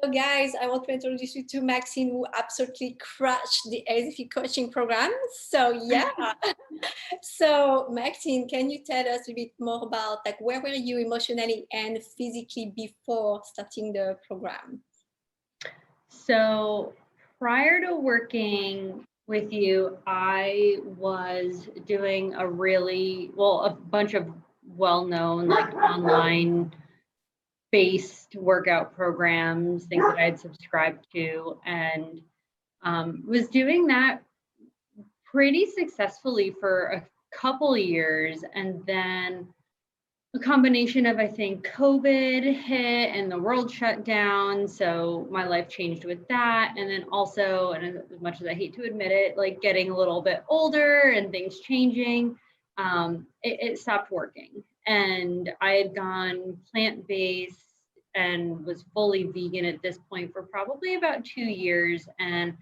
So guys, I want to introduce you to Maxine, who absolutely crushed the ASF coaching program. So yeah. So Maxine, can you tell us a bit more about like where were you emotionally and physically before starting the program? So prior to working with you, I was doing a bunch of well-known like online based workout programs, things that I had subscribed to, and was doing that pretty successfully for a couple years. And then a combination of, I think, COVID hit and the world shut down. So my life changed with that. And then also, and as much as I hate to admit it, like getting a little bit older and things changing, it stopped working. And I had gone plant-based and was fully vegan at this point for probably about 2 years. And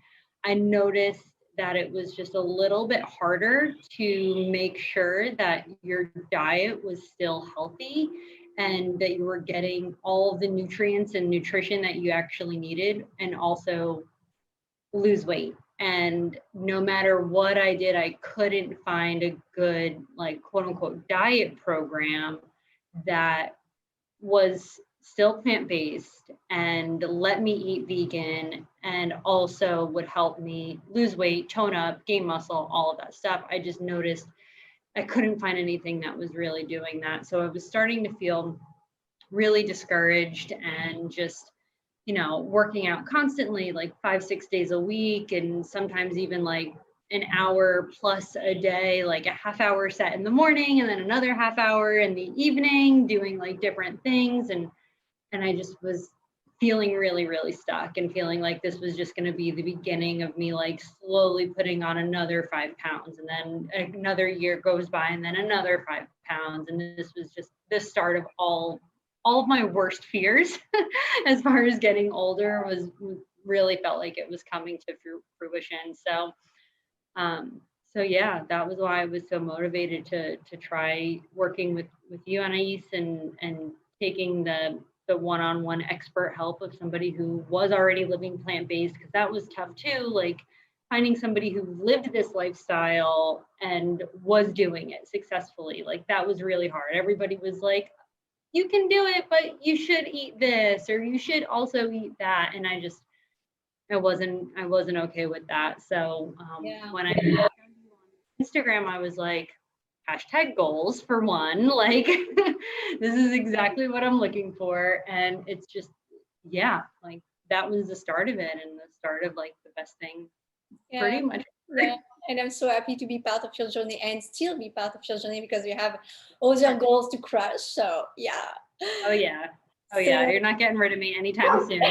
I noticed that it was just a little bit harder to make sure that your diet was still healthy and that you were getting all the nutrients and nutrition that you actually needed, and also lose weight. And no matter what I did, I couldn't find a good, like, quote unquote, diet program that was still plant-based and let me eat vegan and also would help me lose weight, tone up, gain muscle, all of that stuff. I just noticed I couldn't find anything that was really doing that. So I was starting to feel really discouraged and just, working out constantly, like 5-6 days a week, and sometimes even like an hour plus a day, like a half hour set in the morning and then another half hour in the evening, doing like different things. And I just was feeling really, really stuck and feeling like this was just going to be the beginning of me like slowly putting on another 5 pounds. And then another year goes by and then another 5 pounds. And this was just the start of all of my worst fears as far as getting older. Was really felt like it was coming to fruition. So yeah, that was why I was so motivated to try working with you, Anais, and taking the one-on-one expert help of somebody who was already living plant-based, because that was tough too. Like finding somebody who lived this lifestyle and was doing it successfully, like that was really hard. Everybody was like, you can do it, but you should eat this or you should also eat that. And I wasn't okay with that. So when I found you on Instagram, I was like, hashtag goals for one, like this is exactly what I'm looking for. And it's just, yeah, like that was the start of it, and the start of like the best thing, pretty much. Yeah. And I'm so happy to be part of your journey and still be part of your journey, because we have other goals to crush. So yeah. Oh yeah. You're not getting rid of me anytime soon.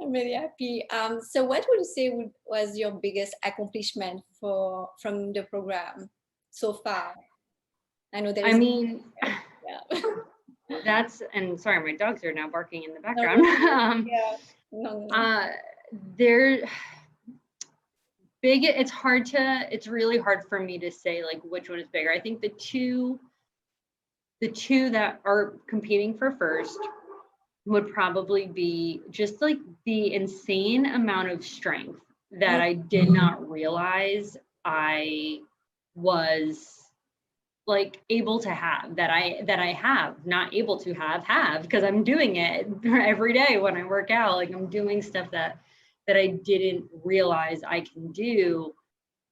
I'm really happy. So what would you say was your biggest accomplishment from the program so far? I know Yeah. That's, and sorry, my dogs are now barking in the background. They're big. It's really hard for me to say like which one is bigger. I think the two that are competing for first would probably be just like the insane amount of strength that I did not realize I was like able to have, that I have not able to have, because I'm doing it every day when I work out. Like I'm doing stuff that I didn't realize I can do.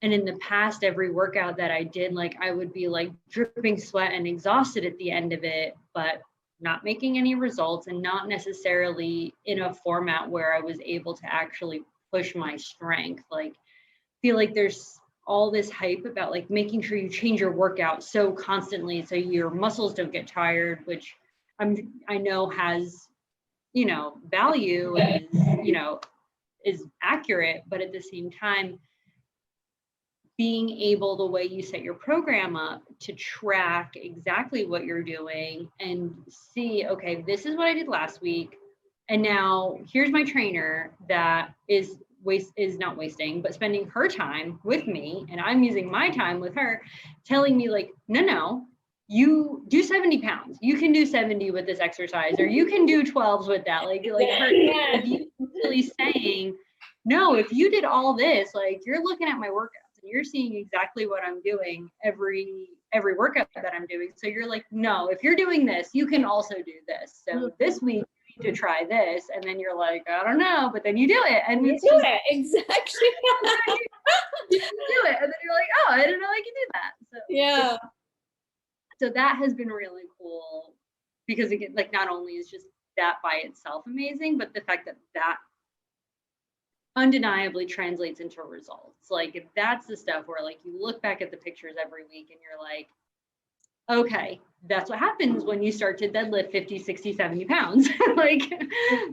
And in the past, every workout that I did, like I would be like dripping sweat and exhausted at the end of it, but not making any results, and not necessarily in a format where I was able to actually push my strength. Like feel like there's all this hype about like making sure you change your workout so constantly so your muscles don't get tired, which I know has, value and is accurate, but at the same time, being able, the way you set your program up, to track exactly what you're doing and see, okay, this is what I did last week, and now here's my trainer that is not wasting, but spending her time with me, and I'm using my time with her, telling me like, no, you do 70 pounds. You can do 70 with this exercise, or you can do 12s with that. Like if you really saying, no, if you did all this, like you're looking at my workouts and you're seeing exactly what I'm doing every workout that I'm doing. So you're like, no, if you're doing this, you can also do this. So this week you need to try this. And then you're like, I don't know, but then you do it. And it's just exactly. you do it. And then you're like, oh, I didn't know I could do that. So yeah. So that has been really cool, because again, like not only is just that by itself amazing, but the fact that that undeniably translates into results. Like if that's the stuff where like you look back at the pictures every week and you're like, okay, that's what happens when you start to deadlift 50, 60, 70 pounds. Like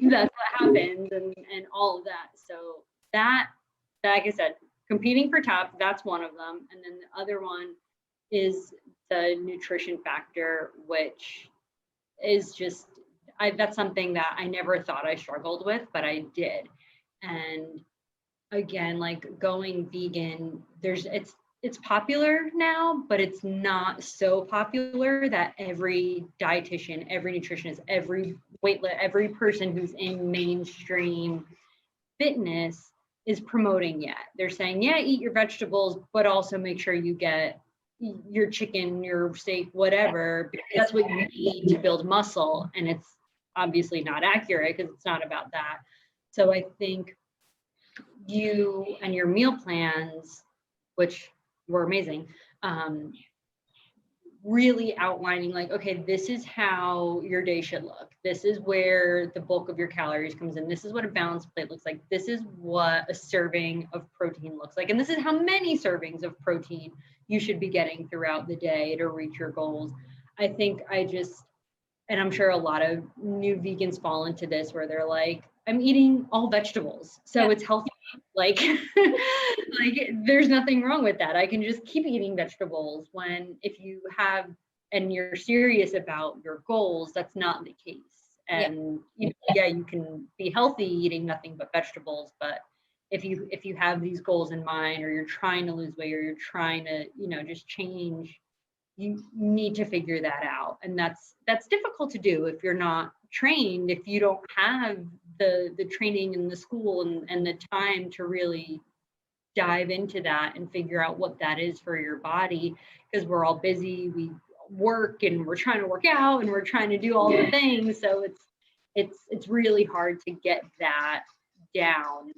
that's what happens, and all of that. So that, like I said, competing for top, that's one of them. And then the other one is the nutrition factor, which is just, that's something that I never thought I struggled with, but I did. And again, like going vegan, it's popular now, but it's not so popular that every dietitian, every nutritionist, every every person who's in mainstream fitness is promoting yet. They're saying, yeah, eat your vegetables, but also make sure you get your chicken, your steak, whatever, because that's what you need to build muscle. And it's obviously not accurate, because it's not about that. So I think you and your meal plans, which were amazing, really outlining like, okay, this is how your day should look. This is where the bulk of your calories comes in. This is what a balanced plate looks like. This is what a serving of protein looks like. And this is how many servings of protein you should be getting throughout the day to reach your goals. I think and I'm sure a lot of new vegans fall into this, where they're like, I'm eating all vegetables, so it's healthy. Like, like there's nothing wrong with that. I can just keep eating vegetables. When if you have and you're serious about your goals, that's not the case. And you can be healthy eating nothing but vegetables, but if you have these goals in mind, or you're trying to lose weight, or you're trying to, just change, you need to figure that out. And that's difficult to do if you're not trained, if you don't have the training and the school and the time to really dive into that and figure out what that is for your body, because we're all busy, we work and we're trying to work out and we're trying to do all the things. So it's really hard to get that down,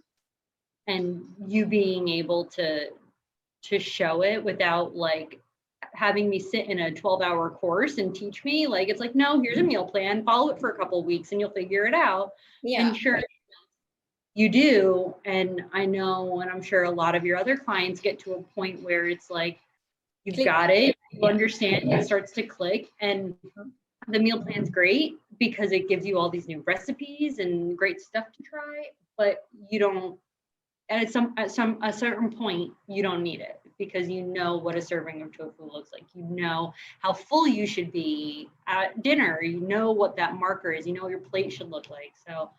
and you being able to show it without like having me sit in a 12-hour course and teach me. Like, it's like, no, here's a meal plan, follow it for a couple of weeks and you'll figure it out. And sure, you do. And I know, and I'm sure a lot of your other clients get to a point where it's like, you've got it, you understand, it starts to click. And the meal plan's great because it gives you all these new recipes and great stuff to try, but you don't, at a certain point, you don't need it, because you know what a serving of tofu looks like. You know how full you should be at dinner. You know what that marker is. You know what your plate should look like. So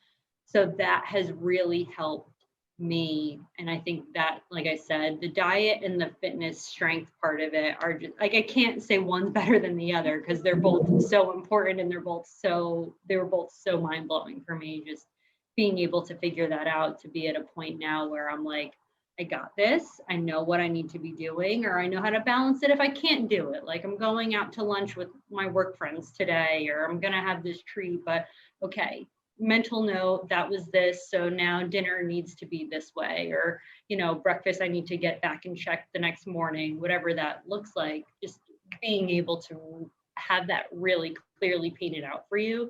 that has really helped me. And I think that, like I said, the diet and the fitness strength part of it are just like, I can't say one's better than the other, because they're both so important, and they were both so mind-blowing for me, just being able to figure that out, to be at a point now where I'm like, I got this, I know what I need to be doing, or I know how to balance it if I can't do it. Like, I'm going out to lunch with my work friends today, or I'm gonna have this treat, but okay, mental note, that was this, so now dinner needs to be this way, or breakfast I need to get back and check the next morning, whatever that looks like. Just being able to have that really clearly painted out for you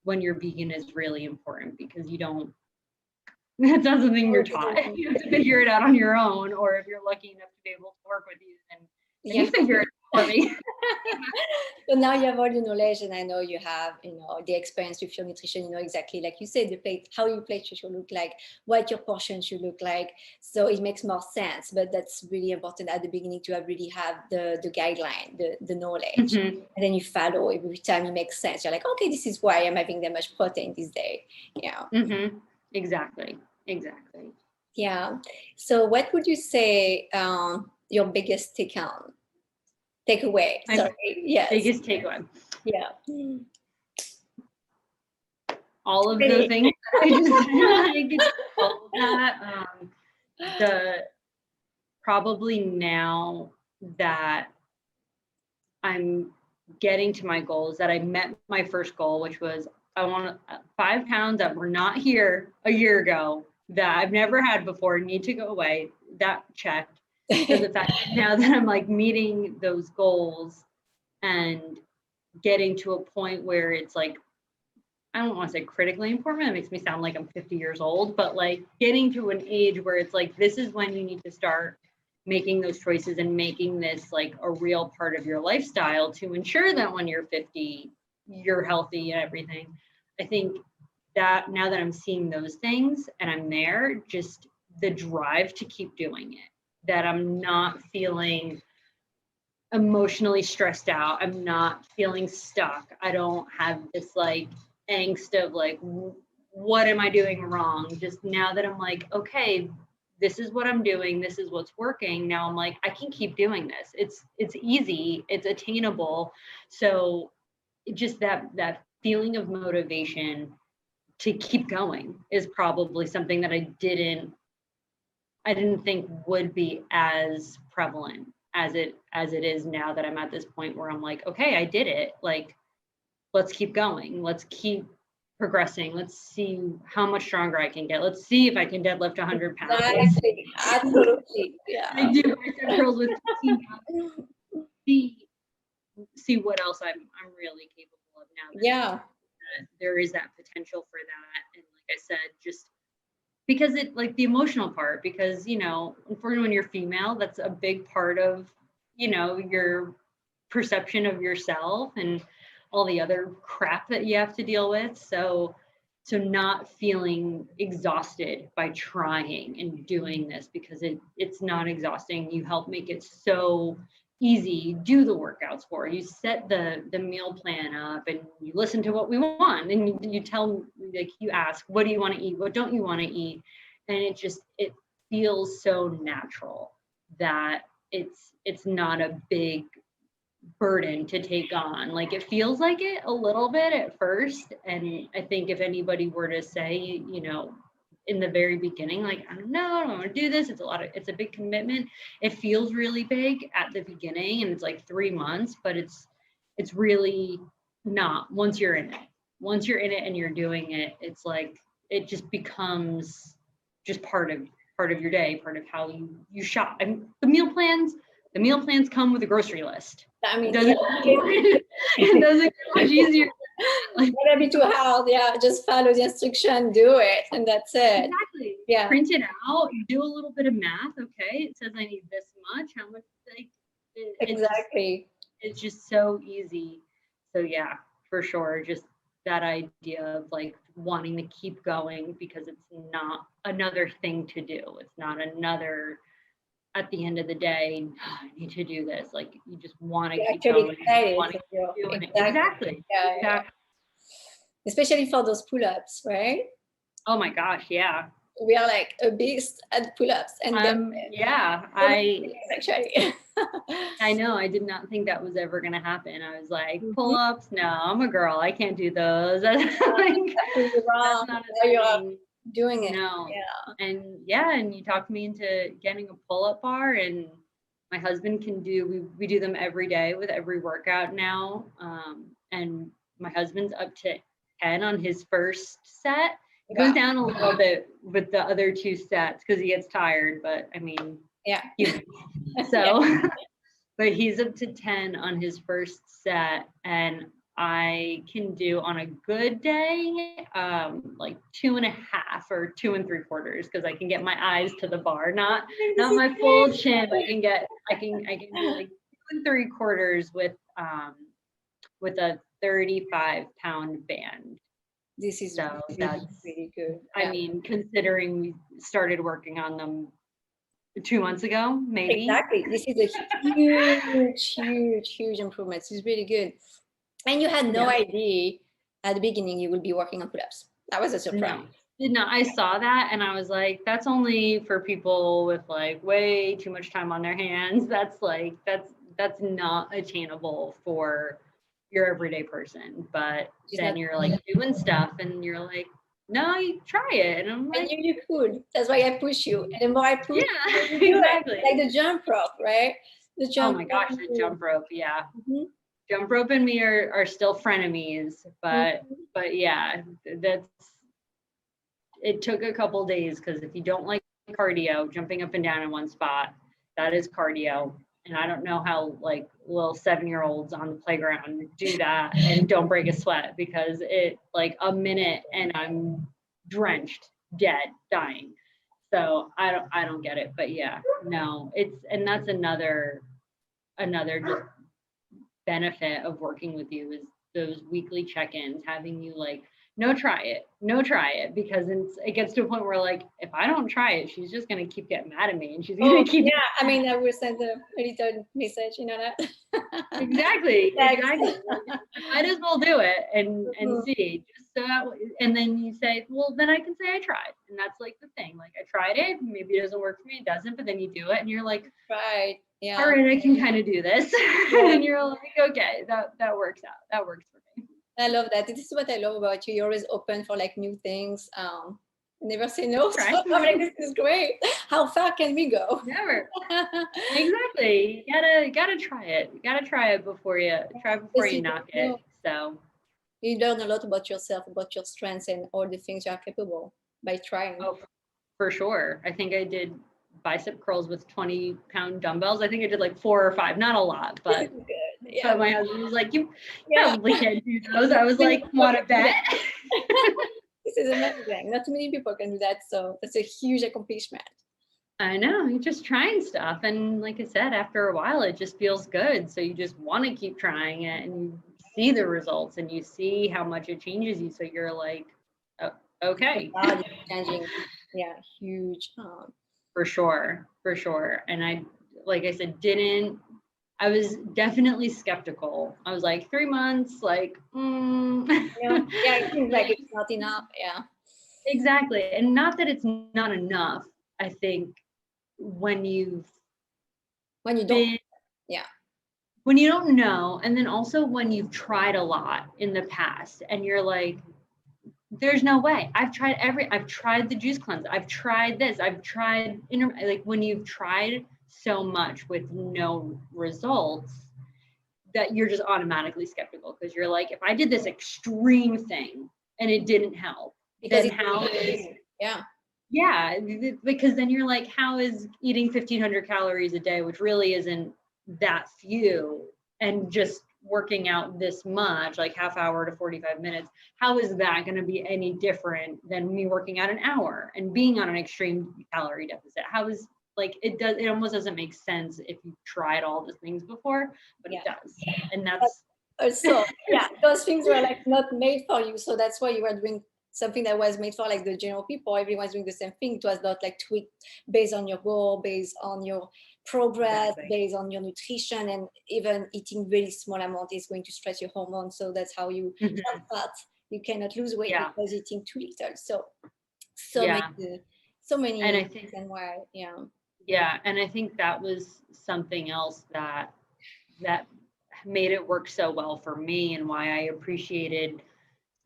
when you're vegan is really important, because that's not something you're taught. You have to figure it out on your own, or if you're lucky enough to be able to work with you, then you figure it out for me. So now you have all the knowledge, and I know you have, the experience with your nutrition, exactly, like you said, the plate, how your plate should look like, what your portion should look like. So it makes more sense, but that's really important at the beginning to really have the guideline, the knowledge, and then you follow every time it makes sense. You're like, okay, this is why I'm having that much protein this day. Exactly. Yeah. So what would you say your biggest take takeaway. Sorry. Yes. Biggest takeaway. Yeah. All of the things that I just like, all of that. Probably now that I'm getting to my goals, that I met my first goal, which was I want 5 pounds that were not here a year ago, that I've never had before, need to go away. That checked. So the fact that now that I'm like meeting those goals and getting to a point where it's like, I don't want to say critically important, it makes me sound like I'm 50 years old, but like getting to an age where it's like, this is when you need to start making those choices and making this like a real part of your lifestyle to ensure that when you're 50, you're healthy and everything. I think that now that I'm seeing those things and I'm there, just the drive to keep doing it, that I'm not feeling emotionally stressed out. I'm not feeling stuck. I don't have this like angst of like, what am I doing wrong? Just now that I'm like, okay, this is what I'm doing. This is what's working. Now I'm like, I can keep doing this. It's easy. It's attainable. So just that feeling of motivation to keep going is probably something that I didn't think would be as prevalent as it is now that I'm at this point where I'm like, okay, I did it. Like, let's keep going. Let's keep progressing. Let's see how much stronger I can get. Let's see if I can deadlift 100 pounds. Exactly. Absolutely. Yeah. I do bicep curls with 15 pounds. See what else I'm really capable of now. Yeah. There is that potential for that. And like I said, just because it like the emotional part, because, you know, unfortunately when you're female, that's a big part of, you know, your perception of yourself and all the other crap that you have to deal with. So not feeling exhausted by trying and doing this, because it's not exhausting. You help make it so easy. You do the workouts for it. You set the meal plan up and you listen to what we want, and you tell, like, you ask, what do you want to eat? What don't you want to eat? And it feels so natural that it's not a big burden to take on. Like, it feels like it a little bit at first. And I think if anybody were to say, you know, in the very beginning, like, I don't know, I don't want to do this, it's a big commitment. It feels really big at the beginning, and it's like 3 months, but it's really not. Once you're in it and you're doing it, it's like, it just becomes just part of your day, part of how you shop. And the meal plans come with a grocery list. I mean, it doesn't get much easier. Like, wouldn't be too hard. Yeah, just follow the instruction, do it, and that's it. Exactly. Yeah. Print it out. You do a little bit of math. Okay, it says I need this much. How much? Like, exactly. It's just so easy. So yeah, for sure. Just that idea of like wanting to keep going, because it's not another thing to do. It's not another, at the end of the day, I need to do this. Like, you just want to keep going. Exactly. Yeah, exactly. Yeah. Especially for those pull-ups, right? Oh my gosh, yeah. We are like a beast at pull-ups, and yeah, actually. I know. I did not think that was ever going to happen. I was like, pull-ups? No, I'm a girl. I can't do those. Like, you're wrong. That's not a thing. Doing it. No. Yeah. And you talked me into getting a pull-up bar, and my husband can do, we do them every day with every workout now. And my husband's up to 10 on his first set. It goes down a little bit with the other 2 sets because he gets tired, but I mean, yeah. So, but he's up to 10 on his first set, and I can do on a good day, like 2.5 or 2 3/4, because I can get my eyes to the bar, not my full chin. I can do like 2 3/4 with a 35-pound band. This is that's really good. Yeah. I mean, considering we started working on them 2 months ago, maybe. Exactly. This is a huge improvement. It's really good. And you had no idea at the beginning you would be working on pull-ups. That was a surprise. No, I saw that and I was like, that's only for people with like way too much time on their hands. That's that's not attainable for your everyday person. But then you're like doing stuff and you're like, no, you try it. And I'm like, I knew you could. That's why I push you. And the more I push, yeah, exactly. like the jump rope, right? The jump. Oh my gosh, the jump rope, yeah. Mm-hmm. Jump rope and me are still frenemies, but yeah, it took a couple days, because if you don't like cardio, jumping up and down in one spot, that is cardio. And I don't know how like little 7-year-olds on the playground do that and don't break a sweat, because it like a minute and I'm drenched, dead, dying. So I don't get it. But yeah, no, and that's another just benefit of working with you, is those weekly check-ins, having you like, no, try it, because it gets to a point where like, if I don't try it, she's just going to keep getting mad at me, and she's going to keep. Yeah, I mean, I will send a little message, you know that. Exactly. Might as well do it and see, just so that, and then you say, well, then I can say I tried, and that's like the thing. Like, I tried it, maybe it doesn't work for me, it doesn't, but then you do it, and you're like, right, yeah, all right, I can kind of do this, and you're like, okay, that works out. That works for me. I love that. This is what I love about you. You're always open for like new things. Never say no. Right. So I'm like, this is great. How far can we go? Never. Exactly. You gotta try it. You gotta try it before you knock it. So you learn a lot about yourself, about your strengths, and all the things you are capable by trying. Oh, for sure. I think I did bicep curls with 20-pound dumbbells. I think I did like 4 or 5, not a lot, but good. Yeah. So my husband was like, you probably can't do those. I was like, want to bet? This is amazing. Not too many people can do that. So that's a huge accomplishment. I know, you're just trying stuff. And like I said, after a while, it just feels good. So you just want to keep trying it, and you see the results and you see how much it changes you. So you're like, oh, okay. Changing. Yeah, huge. For sure. And I, like I said, I was definitely skeptical. I was like, 3 months, like, Yeah, it seems like it's not enough. Yeah. Exactly. And not that it's not enough. I think when you don't know, and then also when you've tried a lot in the past and you're like, there's no way. I've tried the juice cleanse. I've tried this. I've tried, like when you've tried so much with no results, that you're just automatically skeptical, because you're like, if I did this extreme thing and it didn't help, because then how is, because then you're like, how is eating 1,500 calories a day, which really isn't that few, and just working out this much, like half hour to 45 minutes, how is that going to be any different than me working out an hour and being on an extreme calorie deficit? How is, like, it almost doesn't make sense if you've tried all the things before, but it does. And that's also, those things were like not made for you. So that's why you were doing something that was made for like the general people. Everyone's doing the same thing. It was not like tweaked based on your goal, based on your progress, based on your nutrition, and even eating really small amount is going to stress your hormones. So that's how you fat. You cannot lose weight because eating too little. So many and I think, reasons why, and I think that was something else that made it work so well for me, and why I appreciated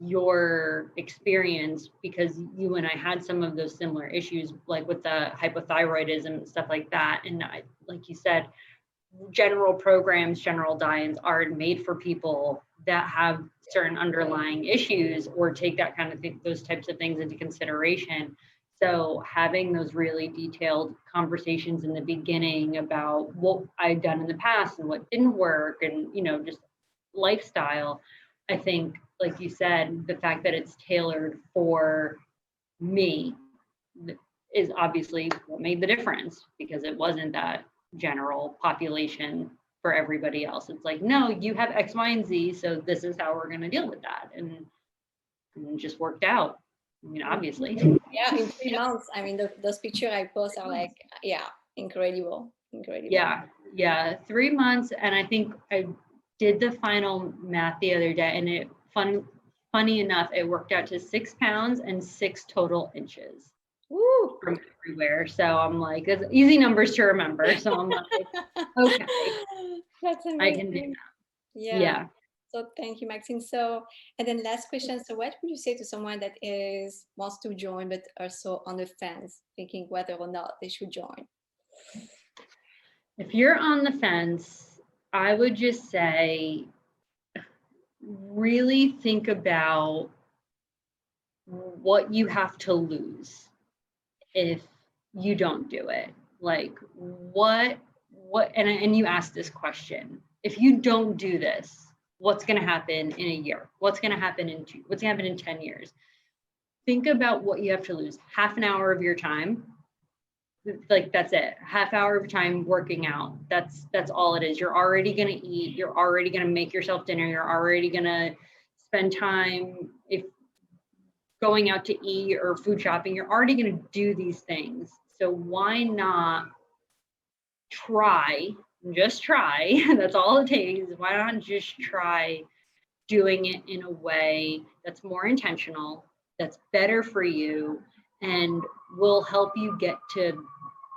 your experience, because you and I had some of those similar issues, like with the hypothyroidism and stuff like that. And like you said, general programs, general diets aren't made for people that have certain underlying issues or take that kind of those types of things into consideration. So having those really detailed conversations in the beginning about what I'd done in the past and what didn't work, and just lifestyle, I think, like you said, the fact that it's tailored for me is obviously what made the difference, because it wasn't that general population for everybody else. It's like, no, you have X, Y, and Z, so this is how we're going to deal with that. And it just worked out. I mean, obviously. Yeah, in 3 months. I mean, those pictures I post are like, incredible. Yeah, 3 months. And I think I did the final math the other day, and funny enough, it worked out to 6 pounds and 6 total inches. Woo. from everywhere. So I'm like, it's easy numbers to remember. So I'm like, okay, That's I can do amazing. that. Yeah. Yeah. So thank you, Maxine. So, and then last question. So what would you say to someone that wants to join, but also on the fence, thinking whether or not they should join? If you're on the fence, I would just say, really think about what you have to lose if you don't do it. Like and you ask this question. If you don't do this, what's going to happen in a year? What's going to happen what's going to happen in 10 years? Think about what you have to lose. Half an hour of your time. Like that's it. Half hour of time working out. That's all it is. You're already going to eat. You're already going to make yourself dinner. You're already going to spend time if going out to eat or food shopping. You're already going to do these things. So why not try? Just try. That's all it takes. Why not just try doing it in a way that's more intentional, that's better for you, and will help you get to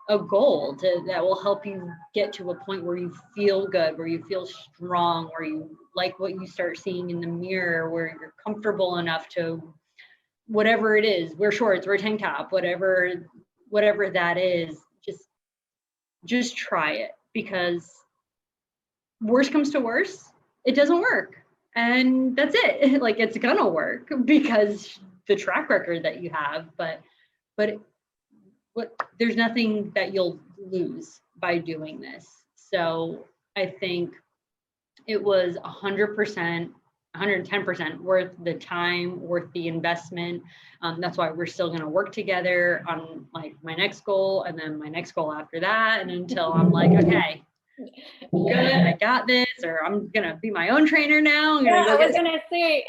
a goal that will help you get to a point where you feel good, where you feel strong, where you like what you start seeing in the mirror, where you're comfortable enough to, whatever it is, wear shorts, wear tank top, whatever that is, just try it, because worst comes to worst, it doesn't work. And that's it. Like, it's gonna work because the track record that you have, but there's nothing that you'll lose by doing this. So I think it was 100%, 110% worth the time, worth the investment. That's why we're still going to work together on like my next goal and then my next goal after that. And until I'm like, okay, good, I got this, or I'm going to be my own trainer now. I was going to say,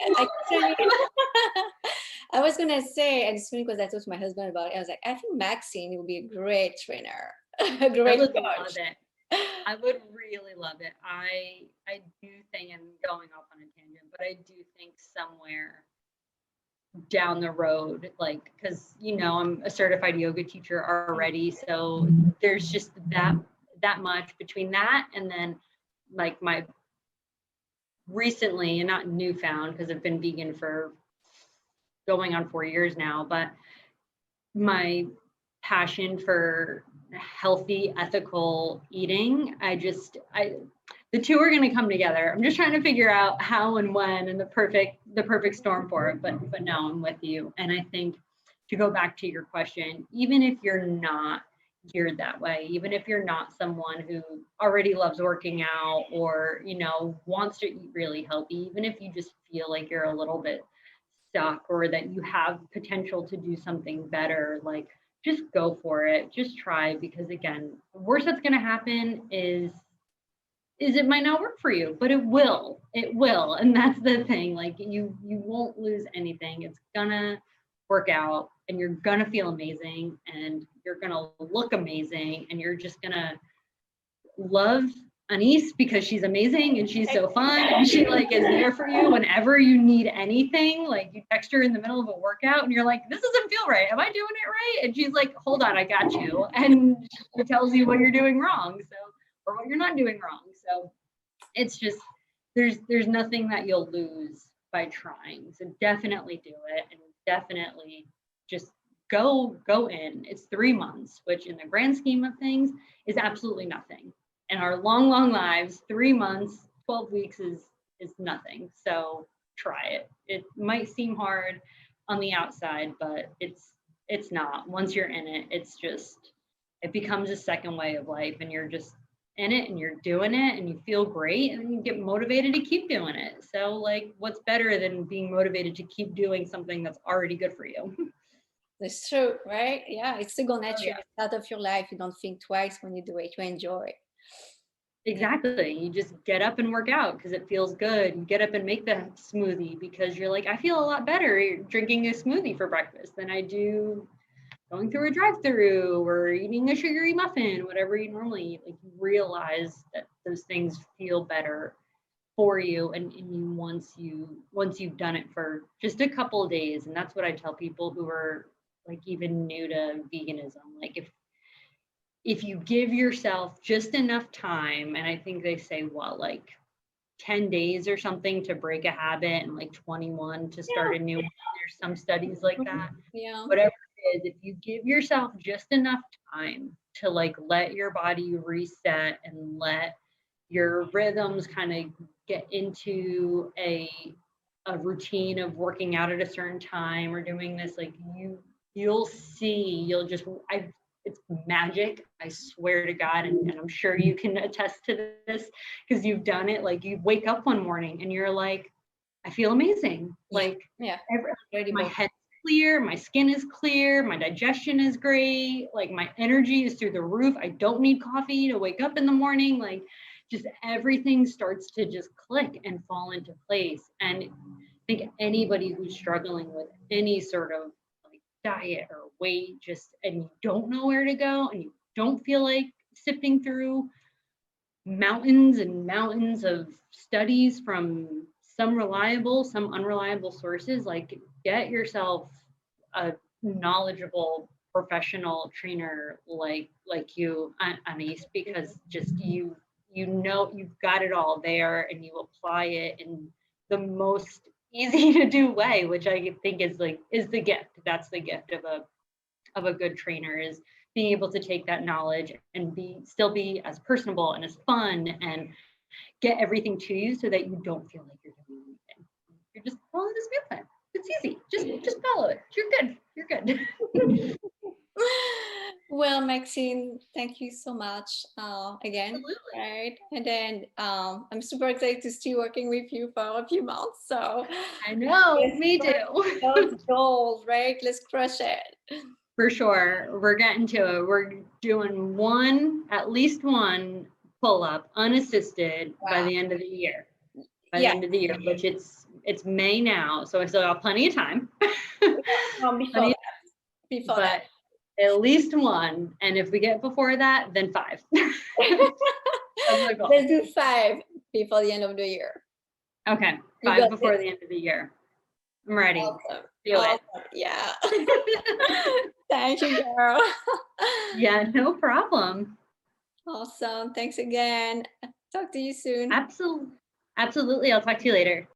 I was going to say, and it's funny because I talked to my husband about it. I was like, I think Maxine will be a great trainer, a great coach. Love it. I would really love it. I do think, and going off on a tangent, but I do think somewhere down the road, like, because I'm a certified yoga teacher already, so there's just that much between that and then like my recently, and not newfound because I've been vegan for going on 4 years now, but my passion for healthy, ethical eating, the two are going to come together. I'm just trying to figure out how and when and the perfect storm for it. But no, I'm with you. And I think, to go back to your question, even if you're not geared that way, even if you're not someone who already loves working out or wants to eat really healthy, even if you just feel like you're a little bit stuck or that you have potential to do something better, like, just go for it. Just try, because again, the worst that's going to happen is it might not work for you, but it will. And that's the thing. Like, you won't lose anything. It's gonna work out and you're gonna feel amazing and you're gonna look amazing and you're just gonna love Anise because she's amazing and she's so fun and she like is there for you whenever you need anything. Like, you text her in the middle of a workout and you're like, this doesn't feel right. Am I doing it right? And she's like, hold on, I got you. And she tells you what you're doing wrong. So, or what you're not doing wrong. So it's just, there's nothing that you'll lose by trying. So definitely do it, and definitely just go in. It's 3 months, which in the grand scheme of things is absolutely nothing. In our long lives, 3 months, 12 weeks is nothing. So try it. It might seem hard on the outside, but it's not. Once you're in it, it becomes a second way of life, and you're just in it and you're doing it and you feel great and you get motivated to keep doing it. So, like, what's better than being motivated to keep doing something that's already good for you? That's true, right? Yeah, it's second nature. Yeah. It's part of your life. You don't think twice when you do it. You enjoy. Exactly. You just get up and work out because it feels good. You get up and make the smoothie because you're like, I feel a lot better drinking a smoothie for breakfast than I do going through a drive-through or eating a sugary muffin, whatever you normally eat. Like, you realize that those things feel better for you, and once you've done it for just a couple of days. And that's what I tell people who are like even new to veganism. Like if you give yourself just enough time, and I think they say what, like 10 days or something to break a habit and like 21 to start a new one. There's some studies like that. Yeah. Whatever it is, if you give yourself just enough time to like let your body reset and let your rhythms kind of get into a routine of working out at a certain time or doing this, like you'll see, it's magic. I swear to God, and I'm sure you can attest to this because you've done it. Like you wake up one morning and you're like, I feel amazing. Like my head's clear, my skin is clear, my digestion is great, like my energy is through the roof. I don't need coffee to wake up in the morning. Like just everything starts to just click and fall into place. And I think anybody who's struggling with any sort of diet or weight, and you don't know where to go and you don't feel like sifting through mountains and mountains of studies from some reliable, some unreliable sources, like get yourself a knowledgeable professional trainer like you, Anais, because just you know you've got it all there and you apply it in the most easy to do way, which I think is the gift. That's the gift of a good trainer, is being able to take that knowledge and still be as personable and as fun and get everything to you so that you don't feel like you're doing anything. You're just follow this meal plan. It's easy. Just follow it. You're good. You're good. Well, Maxine, thank you so much again. Absolutely. Right, and then I'm super excited to still working with you for a few months. So I know, me too. Those goals, right? Let's crush it. For sure, we're getting to it. We're doing at least one pull-up unassisted by the end of the year. By the end of the year, which it's May now, so I still got plenty of time. Before but that. At least one, and if we get before that, then 5. Let's do 5 before the end of the year. Okay, 5 before the end of the year. I'm ready. Awesome. Do it. Yeah. Thank you, girl. Yeah, no problem. Awesome. Thanks again. Talk to you soon. Absolutely. I'll talk to you later.